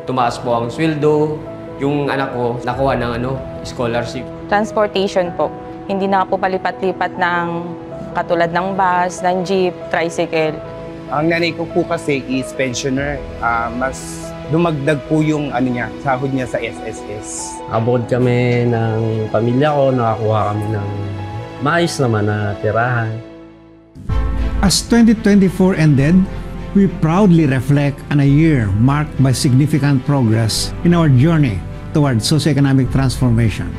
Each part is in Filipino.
tumaas po ang sweldo. Yung anak ko nakuha ng scholarship. Transportation po. Hindi na po palipat-lipat ng katulad ng bus, ng jeep, tricycle. Ang nanay ko po kasi is pensioner. Mas dumagdag po yung sahod niya sa SSS. Abot kami ng pamilya ko, nakakuha kami ng maayos naman na tirahan. As 2024 ended, we proudly reflect on a year marked by significant progress in our journey toward socioeconomic transformation.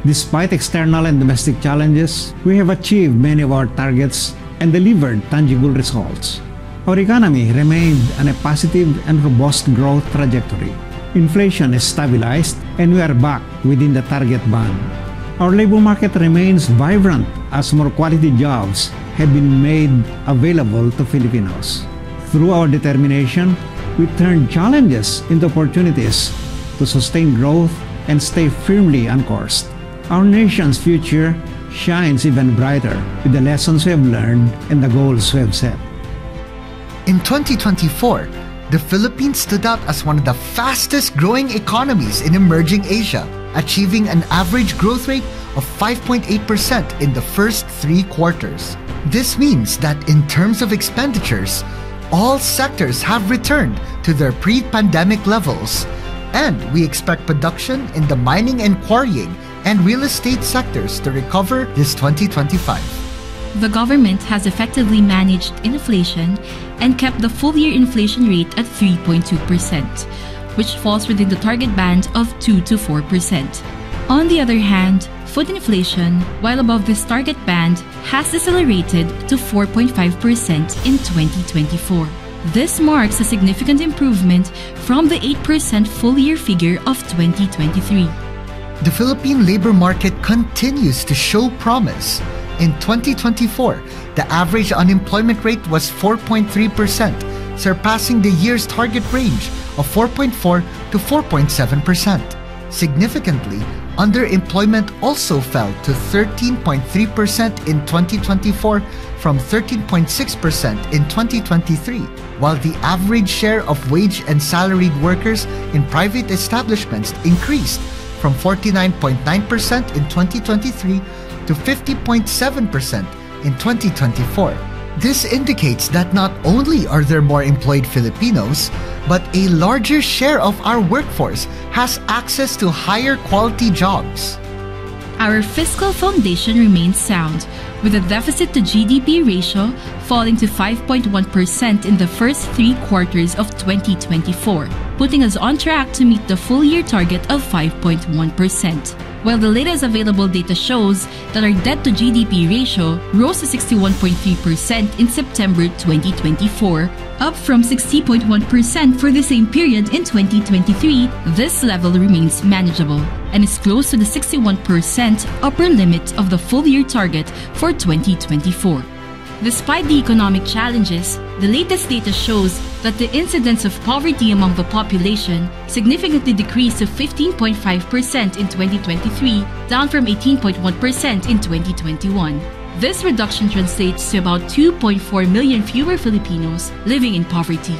Despite external and domestic challenges, we have achieved many of our targets and delivered tangible results. Our economy remained on a positive and robust growth trajectory. Inflation is stabilized and we are back within the target band. Our labor market remains vibrant as more quality jobs have been made available to Filipinos. Through our determination, we turn challenges into opportunities to sustain growth and stay firmly on course. Our nation's future shines even brighter with the lessons we have learned and the goals we have set. In 2024, the Philippines stood out as one of the fastest growing economies in emerging Asia, achieving an average growth rate of 5.8% in the first 3 quarters. This means that in terms of expenditures, all sectors have returned to their pre-pandemic levels, and we expect production in the mining and quarrying and real estate sectors to recover this 2025. The government has effectively managed inflation and kept the full-year inflation rate at 3.2%, which falls within the target band of 2 to 4%. On the other hand, food inflation, while above this target band, has decelerated to 4.5% in 2024. This marks a significant improvement from the 8% full-year figure of 2023. The Philippine labor market continues to show promise. In 2024, the average unemployment rate was 4.3%, surpassing the year's target range of 4.4 to 4.7%. Significantly, underemployment also fell to 13.3% in 2024 from 13.6% in 2023, while the average share of wage and salaried workers in private establishments increased from 49.9% in 2023 to 50.7% in 2024. This indicates that not only are there more employed Filipinos, but a larger share of our workforce has access to higher quality jobs. Our fiscal foundation remains sound, with the deficit to GDP ratio falling to 5.1% in the first 3 quarters of 2024, putting us on track to meet the full-year target of 5.1%. While the latest available data shows that our debt-to-GDP ratio rose to 61.3% in September 2024, up from 60.1% for the same period in 2023, this level remains manageable and is close to the 61% upper limit of the full-year target for 2024. Despite the economic challenges, the latest data shows that the incidence of poverty among the population significantly decreased to 15.5% in 2023, down from 18.1% in 2021. This reduction translates to about 2.4 million fewer Filipinos living in poverty.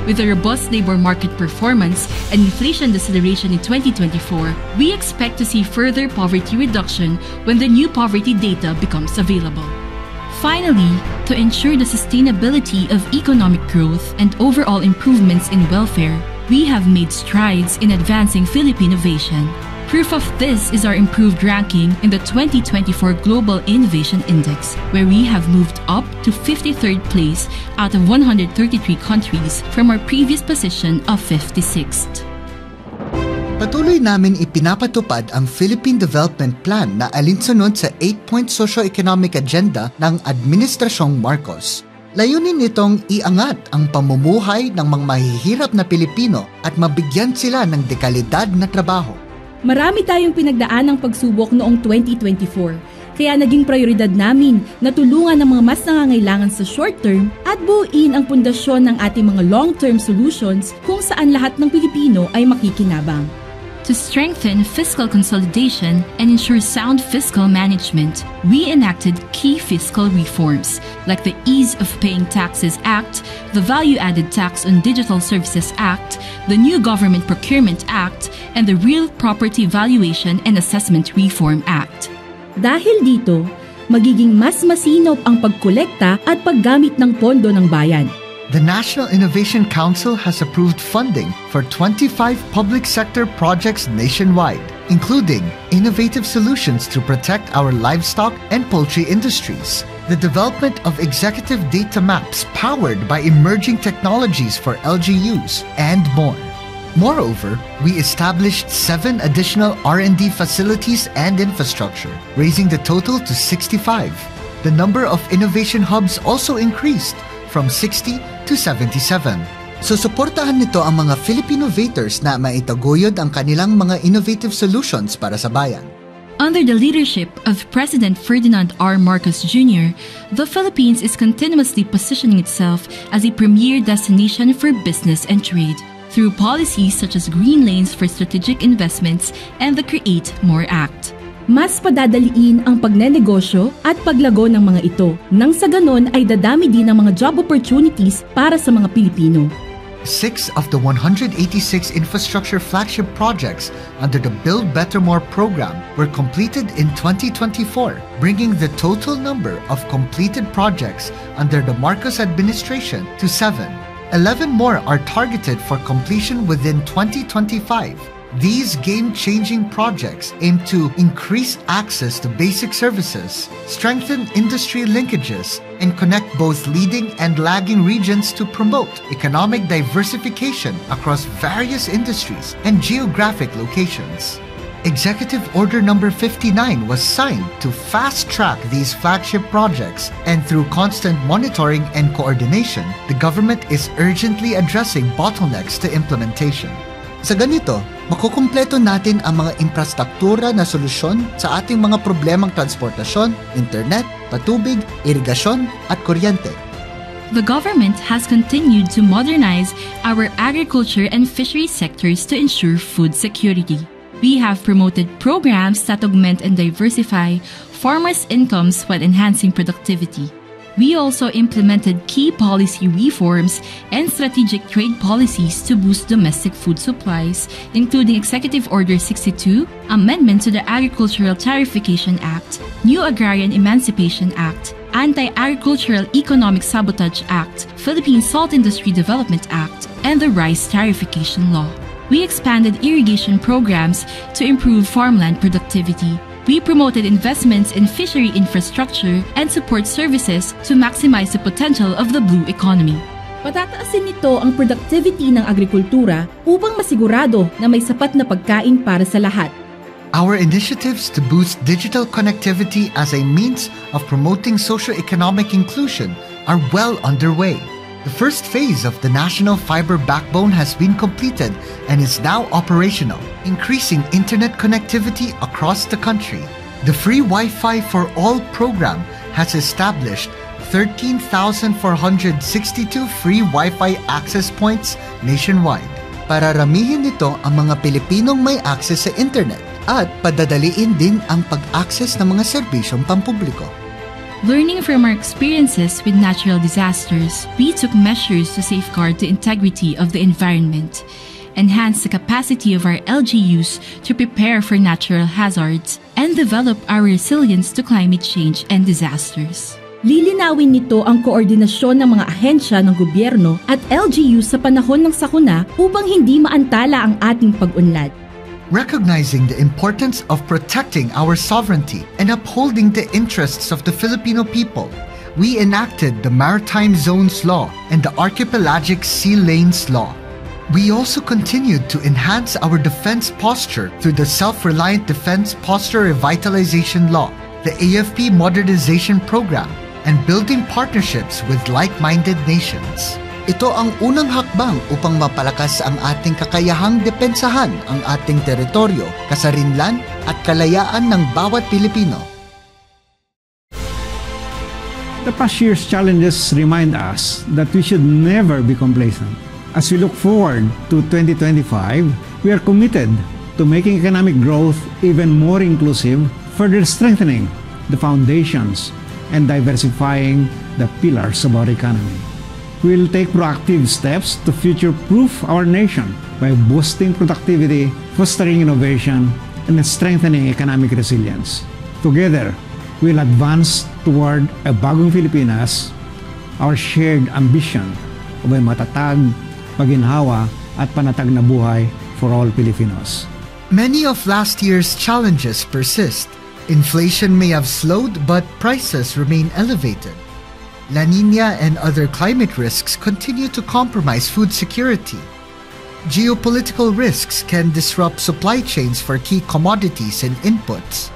With a robust labor market performance and inflation deceleration in 2024, we expect to see further poverty reduction when the new poverty data becomes available. Finally, to ensure the sustainability of economic growth and overall improvements in welfare, we have made strides in advancing Philippine innovation. Proof of this is our improved ranking in the 2024 Global Innovation Index, where we have moved up to 53rd place out of 133 countries from our previous position of 56th. Patuloy namin ipinapatupad ang Philippine Development Plan na alinsunod sa 8-point socio-economic agenda ng Administrasyong Marcos. Layunin nitong iangat ang pamumuhay ng mga mahihirap na Pilipino at mabigyan sila ng dekalidad na trabaho. Marami tayong pinagdaan ng pagsubok noong 2024, kaya naging prioridad namin na tulungan ang mga mas nangangailangan sa short term at buuin ang pundasyon ng ating mga long-term solutions kung saan lahat ng Pilipino ay makikinabang. To strengthen fiscal consolidation and ensure sound fiscal management, we enacted key fiscal reforms like the Ease of Paying Taxes Act, the Value-Added Tax on Digital Services Act, the new Government Procurement Act, and the Real Property Valuation and Assessment Reform Act. Dahil dito, magiging mas masinop ang pagkolekta at paggamit ng pondo ng bayan. The National Innovation Council has approved funding for 25 public sector projects nationwide, including innovative solutions to protect our livestock and poultry industries, the development of executive data maps powered by emerging technologies for LGUs, and more. Moreover, we established 7 additional R&D facilities and infrastructure, raising the total to 65. The number of innovation hubs also increased from 60 to 77. Susuportahan nito ang mga Filipinovators na maitaguyod ang kanilang mga innovative solutions para sa bayan. Under the leadership of President Ferdinand R. Marcos Jr., the Philippines is continuously positioning itself as a premier destination for business and trade through policies such as green lanes for strategic investments and the Create More Act. Mas padadaliin ang pagnenegosyo at paglago ng mga ito, nang sa ganon ay dadami din ang mga job opportunities para sa mga Pilipino. 6 of the 186 infrastructure flagship projects under the Build Better More program were completed in 2024, bringing the total number of completed projects under the Marcos administration to 7. 11 more are targeted for completion within 2025. These game-changing projects aim to increase access to basic services, strengthen industry linkages, and connect both leading and lagging regions to promote economic diversification across various industries and geographic locations. Executive Order Number 59 was signed to fast-track these flagship projects, and through constant monitoring and coordination, the government is urgently addressing bottlenecks to implementation. Sa ganito, makukumpleto natin ang mga infrastruktura na solusyon sa ating mga problemang transportasyon, internet, patubig, irigasyon at kuryente. The government has continued to modernize our agriculture and fisheries sectors to ensure food security. We have promoted programs that augment and diversify farmers' incomes while enhancing productivity. We also implemented key policy reforms and strategic trade policies to boost domestic food supplies, including Executive Order 62, Amendment to the Agricultural Tariffication Act, New Agrarian Emancipation Act, Anti-Agricultural Economic Sabotage Act, Philippine Salt Industry Development Act, and the Rice Tariffication Law. We expanded irrigation programs to improve farmland productivity. We promoted investments in fishery infrastructure and support services to maximize the potential of the blue economy. Patataasin nito ang productivity ng agrikultura upang masigurado na may sapat na pagkain para sa lahat. Our initiatives to boost digital connectivity as a means of promoting socio-economic inclusion are well underway. The first phase of the National Fiber Backbone has been completed and is now operational, increasing internet connectivity across the country. The Free Wi-Fi for All program has established 13,462 free Wi-Fi access points nationwide. Pararamihin nito ang mga Pilipinong may access sa internet at padadaliin din ang pag-access ng mga serbisyong pampubliko. Learning from our experiences with natural disasters, we took measures to safeguard the integrity of the environment, enhance the capacity of our LGUs to prepare for natural hazards, and develop our resilience to climate change and disasters. Lilinawin nito ang koordinasyon ng mga ahensya ng gobyerno at LGU sa panahon ng sakuna upang hindi maantala ang ating pag-unlad. Recognizing the importance of protecting our sovereignty and upholding the interests of the Filipino people, we enacted the Maritime Zones Law and the Archipelagic Sea Lanes Law. We also continued to enhance our defense posture through the Self-Reliant Defense Posture Revitalization Law, the AFP Modernization Program, and building partnerships with like-minded nations. Ito ang unang hakbang upang mapalakas ang ating kakayahang depensahan ang ating teritoryo, kasarinlan at kalayaan ng bawat Pilipino. The past year's challenges remind us that we should never be complacent. As we look forward to 2025, we are committed to making economic growth even more inclusive, further strengthening the foundations and diversifying the pillars of our economy. We will take proactive steps to future-proof our nation by boosting productivity, fostering innovation, and strengthening economic resilience. Together, we'll advance toward a bagong Pilipinas, our shared ambition of a matatag, maginhawa, at panatag na buhay for all Filipinos. Many of last year's challenges persist. Inflation may have slowed, but prices remain elevated. La Niña and other climate risks continue to compromise food security. Geopolitical risks can disrupt supply chains for key commodities and inputs.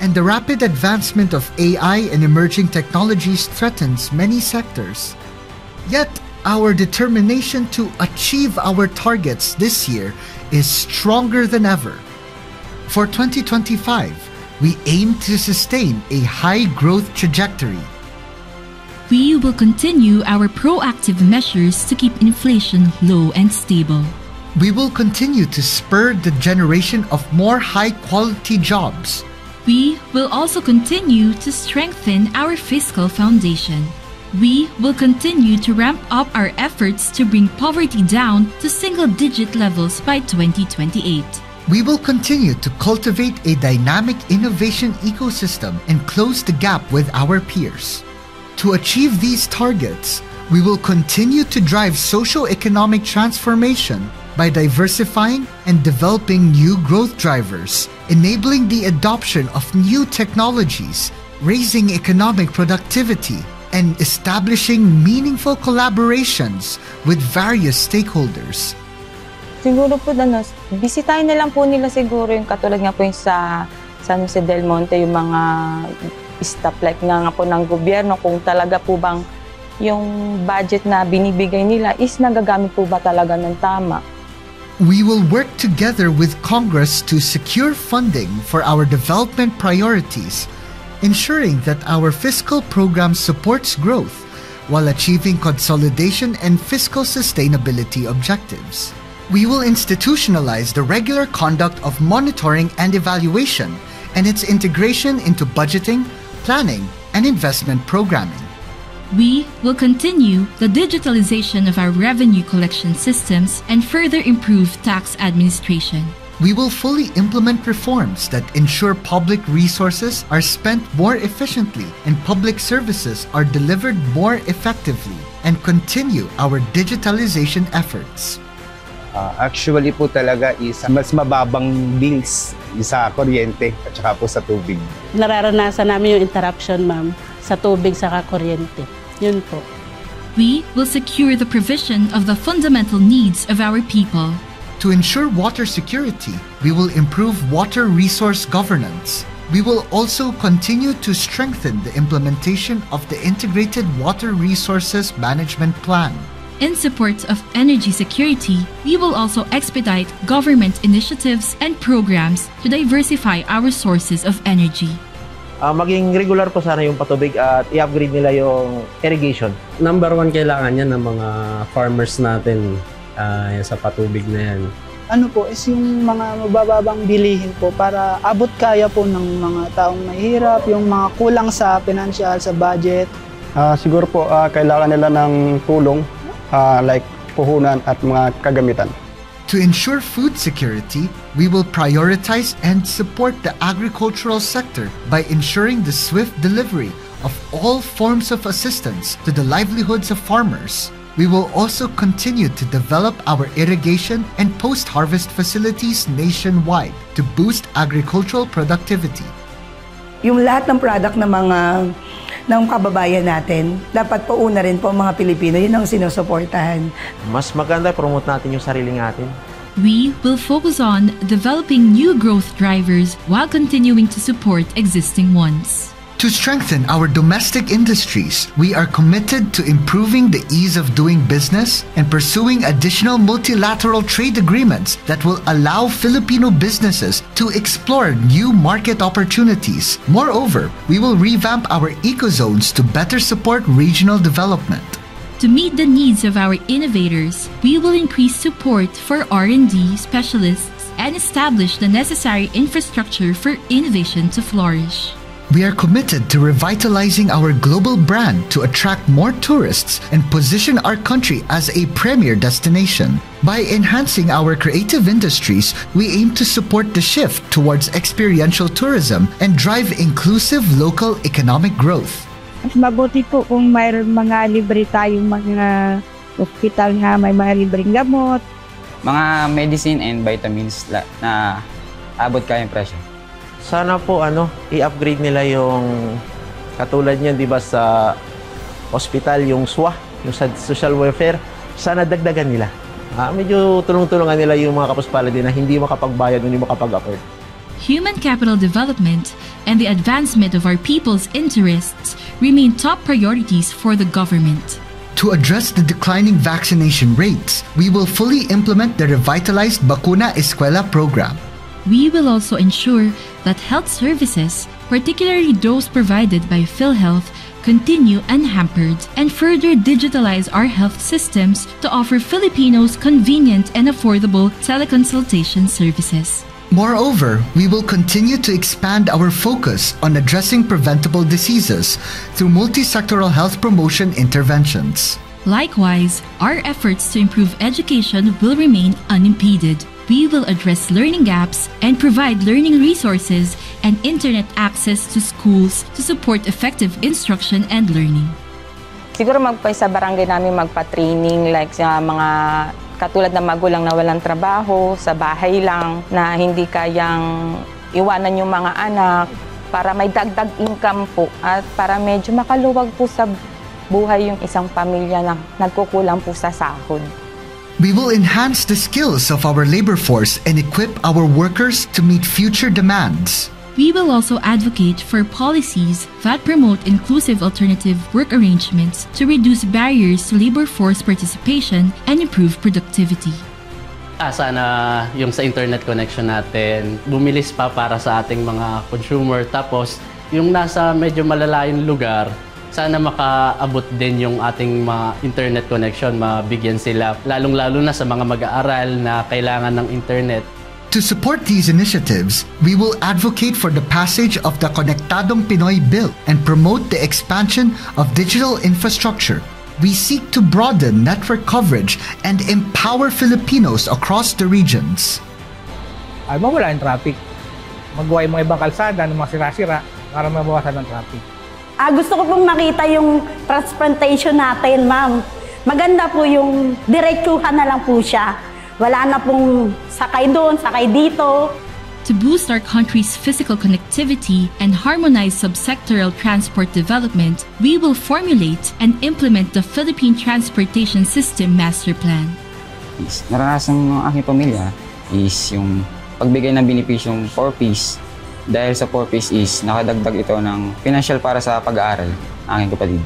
And the rapid advancement of AI and emerging technologies threatens many sectors. Yet, our determination to achieve our targets this year is stronger than ever. For 2025, we aim to sustain a high growth trajectory. We will continue our proactive measures to keep inflation low and stable. We will continue to spur the generation of more high-quality jobs. We will also continue to strengthen our fiscal foundation. We will continue to ramp up our efforts to bring poverty down to single-digit levels by 2028. We will continue to cultivate a dynamic innovation ecosystem and close the gap with our peers. To achieve these targets, we will continue to drive socio-economic transformation by diversifying and developing new growth drivers, enabling the adoption of new technologies, raising economic productivity, and establishing meaningful collaborations with various stakeholders. Siguro po, bisitahin na lang po nila siguro yung katulad nga po yung sa San Jose del Monte, yung mga stoplight nga po ng gobyerno, kung talaga po bang yung budget na binibigay nila is nagagamit po ba talaga ng tama. We will work together with Congress to secure funding for our development priorities, ensuring that our fiscal program supports growth while achieving consolidation and fiscal sustainability objectives. We will institutionalize the regular conduct of monitoring and evaluation and its integration into budgeting, planning, and investment programming. We will continue the digitalization of our revenue collection systems and further improve tax administration. We will fully implement reforms that ensure public resources are spent more efficiently and public services are delivered more effectively, and continue our digitalization efforts. Actually po talaga is mas mababang bills sa kuryente at saka po sa tubig. Nararanasan namin yung interruption, ma'am, sa tubig saka kuryente. Yun po. We will secure the provision of the fundamental needs of our people. To ensure water security, we will improve water resource governance. We will also continue to strengthen the implementation of the Integrated Water Resources Management Plan. In support of energy security, we will also expedite government initiatives and programs to diversify our sources of energy. Maging regular po sana yung patubig at i-upgrade nila yung irrigation. Number one kailangan yan ng mga farmers natin sa patubig na yan. Ano po is yung mga mabababang bilihin po para abot kaya po ng mga taong mahirap, yung mga kulang sa financial, sa budget. Siguro po kailangan nila ng tulong like puhunan at mga kagamitan. To ensure food security, we will prioritize and support the agricultural sector by ensuring the swift delivery of all forms of assistance to the livelihoods of farmers. We will also continue to develop our irrigation and post-harvest facilities nationwide to boost agricultural productivity. Yung lahat ng product ng kababayan natin, dapat po una rin po mga Pilipino, yun ang sinusuportahan. Mas maganda promote natin yung sarili natin. We will focus on developing new growth drivers while continuing to support existing ones. To strengthen our domestic industries, we are committed to improving the ease of doing business and pursuing additional multilateral trade agreements that will allow Filipino businesses to explore new market opportunities. Moreover, we will revamp our ecozones to better support regional development. To meet the needs of our innovators, we will increase support for R&D specialists and establish the necessary infrastructure for innovation to flourish. We are committed to revitalizing our global brand to attract more tourists and position our country as a premier destination. By enhancing our creative industries, we aim to support the shift towards experiential tourism and drive inclusive local economic growth. Mas mabuti po kung mayroon mga libre tayong mga hospital nga may mga libreng gamot. Mga medicine and vitamins na abot kayang presyo. Sana po i-upgrade nila yung katulad niyan, 'di ba, sa hospital, yung SWA, yung social welfare, sana dagdagan nila. Medyo tulong-tulungan nila yung mga kapuspalad na hindi makapagbayad, hindi makapag-afford. Human capital development and the advancement of our people's interests remain top priorities for the government. To address the declining vaccination rates, we will fully implement the revitalized Bakuna Eskwela program. We will also ensure that health services, particularly those provided by PhilHealth, continue unhampered and further digitalize our health systems to offer Filipinos convenient and affordable teleconsultation services. Moreover, we will continue to expand our focus on addressing preventable diseases through multi-sectoral health promotion interventions. Likewise, our efforts to improve education will remain unimpeded. We will address learning gaps and provide learning resources and internet access to schools to support effective instruction and learning. Siguro sa barangay namin magpa-training like sa mga katulad ng magulang na walang trabaho, sa bahay lang, na hindi kayang iwanan yung mga anak para may dagdag income po at para medyo makaluwag po sa buhay yung isang pamilya na nagkukulang po sa sahod. We will enhance the skills of our labor force and equip our workers to meet future demands. We will also advocate for policies that promote inclusive alternative work arrangements to reduce barriers to labor force participation and improve productivity. Sana yung sa internet connection natin bumilis pa para sa ating mga consumer. Tapos yung nasa medyo malalayong lugar, sana makaabot din yung ating mga internet connection, mabigyan sila, lalong-lalo na sa mga mag-aaral na kailangan ng internet. To support these initiatives, we will advocate for the passage of the Konektadong Pinoy Bill and promote the expansion of digital infrastructure. We seek to broaden network coverage and empower Filipinos across the regions. Ay, mawala yung traffic. Magawa yung mga ibang kalsada ng mga sira-sira para mabawasan ng traffic. Gusto ko pong makita yung transplantation natin, ma'am. Maganda po yung diretsuhan na lang po siya. Wala na pong sakay doon, sakay dito. To boost our country's physical connectivity and harmonize subsectoral transport development, we will formulate and implement the Philippine Transportation System Master Plan. Naranasan ng aking pamilya is yung pagbigay ng benepisyong 4Ps. Dahil sa 4Ps is nakadagdag ito ng financial para sa pag-aaral ng aking kapatid.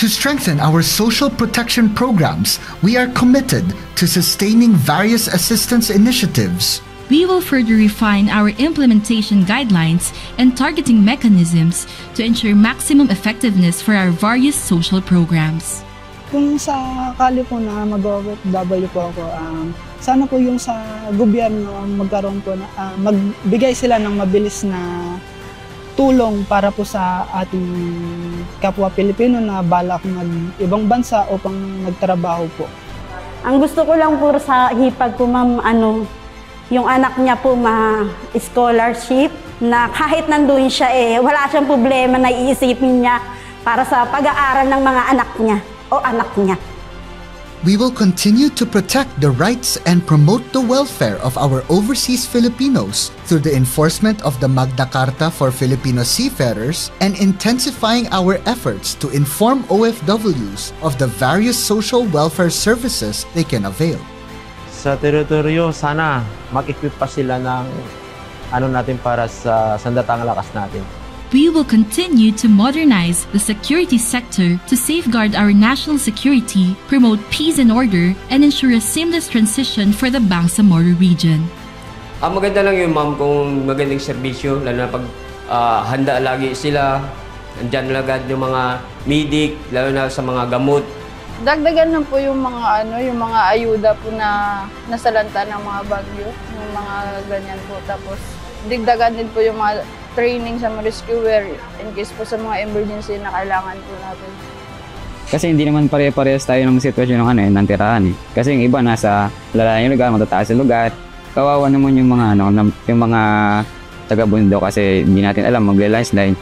To strengthen our social protection programs, we are committed to sustaining various assistance initiatives. We will further refine our implementation guidelines and targeting mechanisms to ensure maximum effectiveness for our various social programs. Kung sakali po na mag-OFW po ako, sana po yung sa gobyerno magkaroon po na magbigay sila ng mabilis na tulong para po sa ating kapwa Pilipino na balak mag-ibang bansa upang magtrabaho po. Ang gusto ko lang po sa hipag po, ma'am, yung anak niya po ma-scholarship na kahit nandun siya wala siyang problema na iisipin niya para sa pag-aaral ng mga anak niya o anak niya. We will continue to protect the rights and promote the welfare of our overseas Filipinos through the enforcement of the Magna Carta for Filipino seafarers and intensifying our efforts to inform OFWs of the various social welfare services they can avail. Sa teritoryo, sana mag-equip pa sila ng natin para sa sandatang lakas natin. We will continue to modernize the security sector to safeguard our national security, promote peace and order, and ensure a seamless transition for the Bangsamoro region. Maganda lang yung ma'am kung magandang serbisyo, lalo na pag handa lagi sila, andyan agad yung mga medic, lalo na sa mga gamot, Dagdagan lang po yung mga yung mga ayuda po na nasalanta ng mga bagyo, yung mga ganyan po. Tapos digdagan din po yung mga training sa mga rescuer in case po sa mga emergency na kailangan po natin. Kasi hindi naman pare-parehas tayo ng sitwasyon ng tirahan eh. Kasi yung iba nasa lalayong lugar, matataas na lugar. Kawawa naman yung mga taga-bundok kasi hindi natin alam magle-landslide.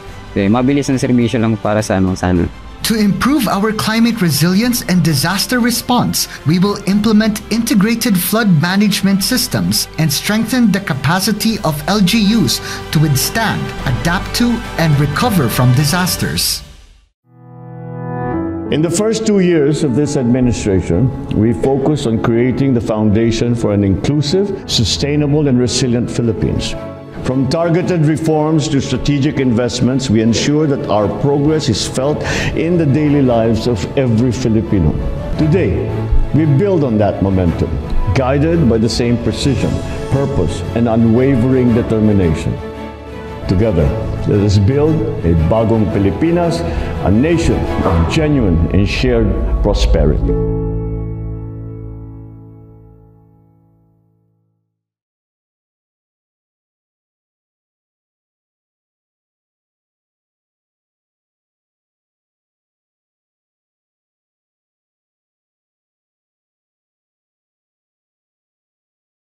Mabilis na serbisyo lang para sa sana. To improve our climate resilience and disaster response, we will implement integrated flood management systems and strengthen the capacity of LGUs to withstand, adapt to, and recover from disasters. In the first 2 years of this administration, we focused on creating the foundation for an inclusive, sustainable, and resilient Philippines. From targeted reforms to strategic investments, we ensure that our progress is felt in the daily lives of every Filipino. Today, we build on that momentum, guided by the same precision, purpose, and unwavering determination. Together, let us build a bagong Pilipinas, a nation of genuine and shared prosperity.